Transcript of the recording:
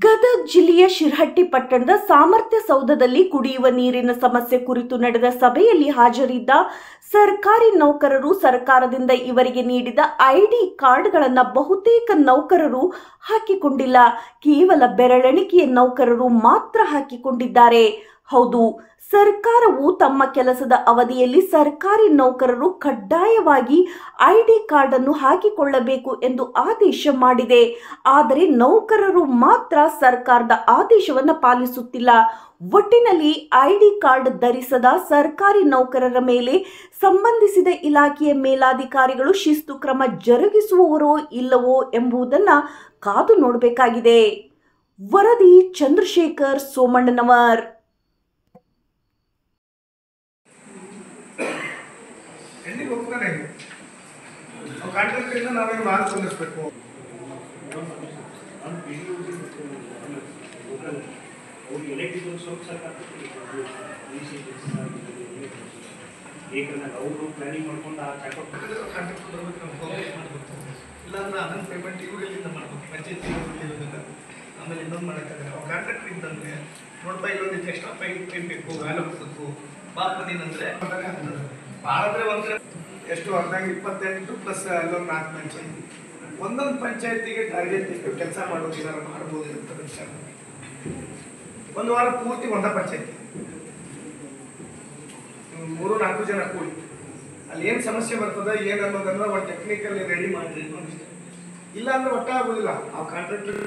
ಗದಗ ಜಿಲ್ಲೆಯ ಶಿರಹಟ್ಟಿ ಪಟ್ಟಣದ ಸಾಮರ್ಥ್ಯ ಸೌಧದಲ್ಲಿ ಕುಡಿಯುವ ನೀರಿನ ಸಮಸ್ಯೆ ಕುರಿತು ನಡೆದ ಸಭೆಯಲ್ಲಿ ಹಾಜರಿದ್ದ ಸರ್ಕಾರಿ ನೌಕರರು ಸರ್ಕಾರದಿಂದ ಇವರಿಗೆ ನೀಡಿದ ಐಡಿ ಕಾರ್ಡ್ಗಳನ್ನು ಬಹುತೇಕ ನೌಕರರು ಹಾಕಿಕೊಂಡಿಲ್ಲ. ಕೇವಲ ಬೆರಳೆಣಿಕೆಯ ನೌಕರರು ಮಾತ್ರ ಹಾಕಿಕೊಂಡಿದ್ದಾರೆ. ಹೌದು, ಸರ್ಕಾರವು ತಮ್ಮ ಕೆಲಸದ ಅವಧಿಯಲ್ಲಿ ಸರ್ಕಾರಿ ನೌಕರರು ಕಡ್ಡಾಯವಾಗಿ ಐಡಿ ಕಾರ್ಡ್ ಅನ್ನು ಹಾಕಿಕೊಳ್ಳಬೇಕು ಎಂದು ಆದೇಶ ಮಾಡಿದೆ. ಆದರೆ ನೌಕರರು ಮಾತ್ರ ಸರ್ಕಾರದ ಆದೇಶವನ್ನು ಪಾಲಿಸುತ್ತಿಲ್ಲ. ಒಟ್ಟಿನಲ್ಲಿ ಐಡಿ ಕಾರ್ಡ್ ಧರಿಸದ ಸರ್ಕಾರಿ ನೌಕರರ ಮೇಲೆ ಸಂಬಂಧಿಸಿದ ಇಲಾಖೆಯ ಮೇಲಾಧಿಕಾರಿಗಳು ಶಿಸ್ತು ಕ್ರಮ ಜರುಗಿಸುವವರೋ ಇಲ್ಲವೋ ಎಂಬುದನ್ನು ಕಾದು ನೋಡಬೇಕಾಗಿದೆ. ವರದಿ ಚಂದ್ರಶೇಖರ್ ಸೋಮಣ್ಣನವರ್. ಎಲ್ಲಿಗೆ ಹೋಗ್ತಾನೆ ಕಾಂಟ್ರಾಕ್ಟರಿಂದ ನಾವೇನು ಮಾಲ್ ಸಲ್ಲಿಸಬೇಕು. ಅವರು ಪ್ಲಾನಿಂಗ್ ಮಾಡ್ಕೊಂಡು ಆ ಇಲ್ಲಾಂದ್ರೆ ಅದನ್ನ ಪೇಮೆಂಟ್ ಇವುಗಳಿಂದ ಮಾಡ್ಬೇಕು, ಪಂಚಾಯತ್ ಇರೋದಿಲ್ಲ. ಆಮೇಲೆ ಇನ್ನೊಂದು ಮಾಡೋಕ್ಕಾಗಲ್ಲ. ಅವ್ರು ಕಾಂಟ್ರಾಕ್ಟರ್ ಇದ್ದಂಗೆ ನೋಡ್ಬಾ ಇಲ್ಲೊಂದಿತ್ತು ಎಕ್ಸ್ಟ್ರಾ ಪೈಪ್ ಬೇಕು, ವ್ಯಾಲ್ ಹೊಸದು ಬಾಪದಿನಂದ್ರೆ ಭಾಳಂದ್ರೆ ಒಂದ್ರೆ ಎಷ್ಟು ಅರ್ಧಾಗ 28 ಪ್ಲಸ್ ಅಲ್ಲೊಂದು 4 ಪಂಚಾಯತಿ. ಒಂದೊಂದು ಪಂಚಾಯತಿಗೆ ಟಾರ್ಗೆಟ್ ಇಟ್ಟು ಕೆಲಸ ಮಾಡೋದಿಲ್ಲ ಮಾಡ್ಬೋದು ಅಂತ ವಿಚಾರ. ಒಂದು ವಾರ ಪೂರ್ತಿ ಒಂದ ಪಂಚಾಯತಿ 3-4 ಜನ ಕೂಡಿ ಅಲ್ಲಿ ಏನು ಸಮಸ್ಯೆ ಬರ್ತದೆ ಏನು ಅನ್ನೋದನ್ನ ಒಂದು ಟೆಕ್ನಿಕಲ್ ರೆಡಿ ಮಾಡಿರಿ. ಇಲ್ಲ ಅಂದ್ರೆ ಒಟ್ಟಾಗೋದಿಲ್ಲ. ಆ ಕಾಂಟ್ರಾಕ್ಟರ್